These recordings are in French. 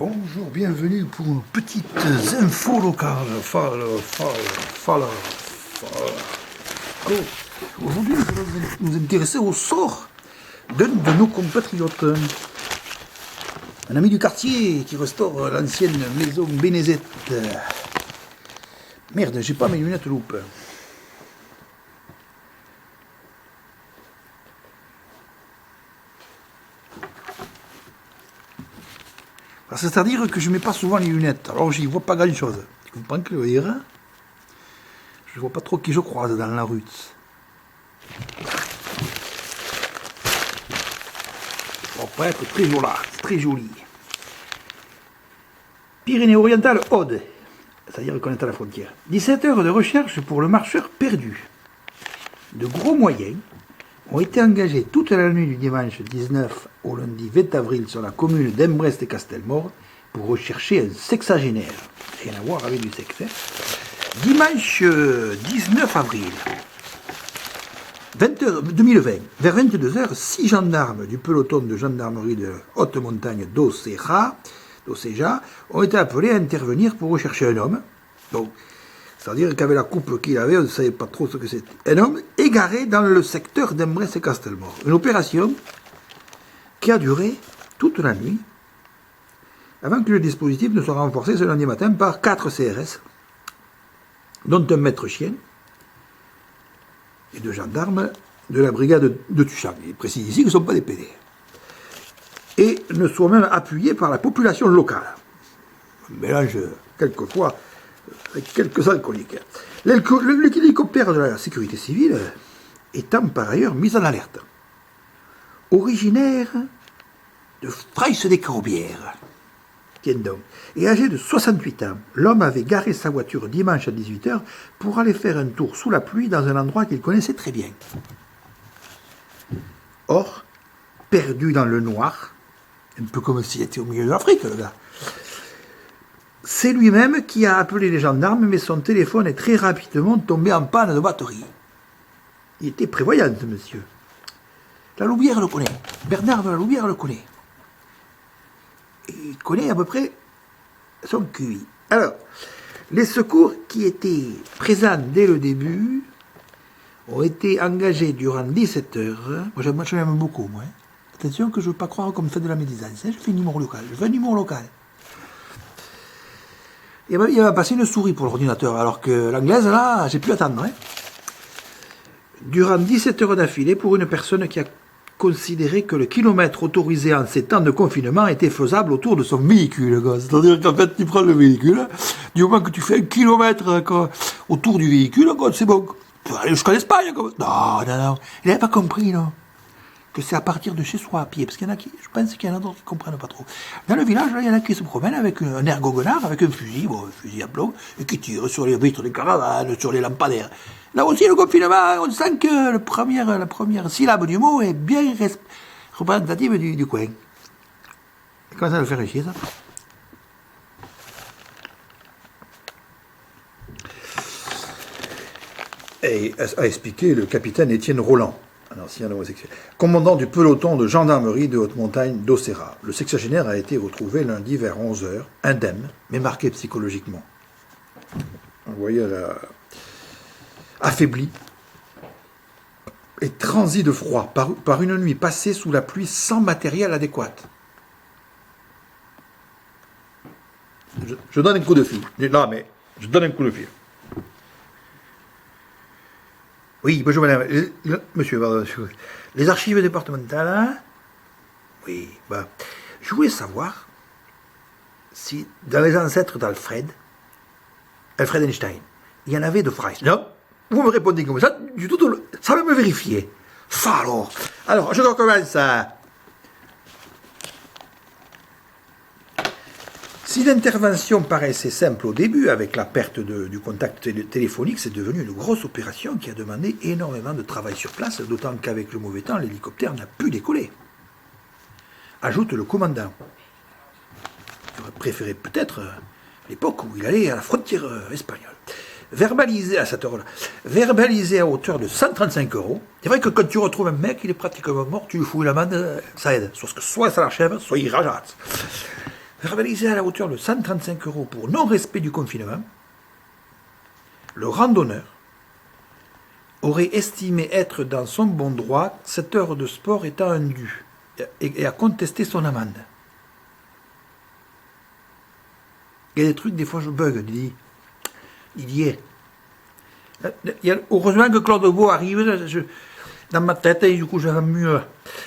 Bonjour, bienvenue pour une petite info locale. Aujourd'hui, nous allons nous intéresser au sort d'un de nos compatriotes. Un ami du quartier qui restaure l'ancienne maison Bénézette. Merde, j'ai pas mes lunettes loupe. C'est-à-dire que je ne mets pas souvent les lunettes, alors j'y vois pas grand-chose. Tu comprends que je veux dire? Je ne vois pas trop qui je croise dans la rue. Ça va pas être très joli. Pyrénées-Orientales, Aude, c'est-à-dire qu'on est à la frontière. 17 heures de recherche pour le marcheur perdu. De gros moyens ont été engagés toute la nuit du dimanche 19 au lundi 20 avril sur la commune d'Embrest et Castelmort pour rechercher un sexagénaire. Rien à voir avec du sexe. Dimanche 19 avril 2020, vers 22h, 6 gendarmes du peloton de gendarmerie de haute montagne d'Oceja ont été appelés à intervenir pour rechercher un homme. Donc, c'est-à-dire qu'avec la coupe qu'il avait, on ne savait pas trop ce que c'était. Un homme égaré dans le secteur d'Embrest et Castelmort. Une opération qui a duré toute la nuit, avant que le dispositif ne soit renforcé ce lundi matin par 4 CRS, dont un maître chien et 2 gendarmes de la brigade de Tuchang. Il précise ici qu'ils ne sont pas des PD. Et ne soient même appuyés par la population locale. Un mélange, quelquefois, avec quelques alcooliques. L'hélicoptère de la sécurité civile étant par ailleurs mis en alerte. Originaire de Fraisse-des-Corbières, tiens donc, et âgé de 68 ans, l'homme avait garé sa voiture dimanche à 18h pour aller faire un tour sous la pluie dans un endroit qu'il connaissait très bien. Or, perdu dans le noir, un peu comme s'il était au milieu de l'Afrique, le gars, c'est lui-même qui a appelé les gendarmes, mais son téléphone est très rapidement tombé en panne de batterie. Il était prévoyant, ce monsieur. La Loubière le connaît. Bernard de la Loubière le connaît. Et il connaît à peu près son QI. Alors, les secours qui étaient présents dès le début ont été engagés durant 17 heures. Moi, je l'aime beaucoup, moi. Attention que je ne veux pas croire qu'on me fait de la médisance. Je fais un numéro local. Il va passer une souris pour l'ordinateur, alors que l'anglaise, là, j'ai pu attendre. Durant 17 heures d'affilée, pour une personne qui a considéré que le kilomètre autorisé en ces temps de confinement était faisable autour de son véhicule. C'est-à-dire qu'en fait, tu prends le véhicule, du moment que tu fais 1 kilomètre autour du véhicule, c'est bon. Tu peux aller jusqu'en Espagne. Non. Il n'avait pas compris, non. Que c'est à partir de chez soi à pied, parce qu'il y en a qui, je pense qu'il y en a d'autres qui ne comprennent pas trop. Dans le village, là, il y en a qui se promènent avec un ergogonard, avec un fusil à plomb, et qui tirent sur les vitres des caravanes, sur les lampadaires. Là aussi, le confinement, on sent que la première syllabe du mot est bien représentative du coin. Comment ça le fait chier, ça? Et a expliqué le capitaine Étienne Roland, un ancien homosexuel, commandant du peloton de gendarmerie de haute montagne d'Oceja. Le sexagénaire a été retrouvé lundi vers 11h, indemne, mais marqué psychologiquement. Vous voyez, affaibli et transi de froid par une nuit passée sous la pluie sans matériel adéquat. Je donne un coup de fil. Non, mais je donne un coup de fil. Oui, bonjour madame. Monsieur, pardon. Les archives départementales, hein? Oui, je voulais savoir si dans les ancêtres d'Alfred Einstein, il y en avait de Fraisse. Non? Vous me répondez comme ça, du tout, ça va me vérifier. Ça alors. Alors, je recommence. Si l'intervention paraissait simple au début, avec la perte du contact téléphonique, c'est devenu une grosse opération qui a demandé énormément de travail sur place, d'autant qu'avec le mauvais temps, l'hélicoptère n'a pu décoller. Ajoute le commandant. J'aurais préféré peut-être l'époque où il allait à la frontière espagnole. Verbalisé à cette heure-là, verbalisé à hauteur de 135 €. C'est vrai que quand tu retrouves un mec, il est pratiquement mort, tu lui fous l'amende, ça aide. Soit ça l'achève, soit il rajatte. verbalisé à la hauteur de 135 € pour non-respect du confinement, le randonneur aurait estimé être dans son bon droit, cette heure de sport étant un dû, et a contesté son amende. Il y a des trucs, des fois je bug, il y est. Heureusement que Claude Beau arrive dans ma tête, et du coup je vais mieux.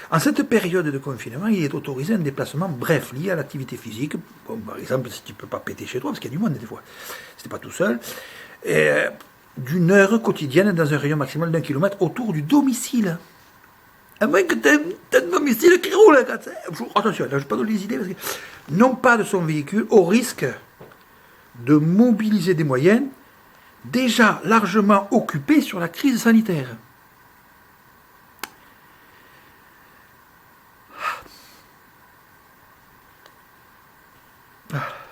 En cette période de confinement, il est autorisé un déplacement bref, lié à l'activité physique. Bon, par exemple, si tu ne peux pas péter chez toi, parce qu'il y a du monde des fois, si tu n'es pas tout seul, d'une heure quotidienne dans un rayon maximal d'1 kilomètre autour du domicile. À moins que tu aies un domicile qui roule. Attention, là, je ne vais pas donner les idées, parce que non pas de son véhicule, au risque de mobiliser des moyens déjà largement occupés sur la crise sanitaire. Ah.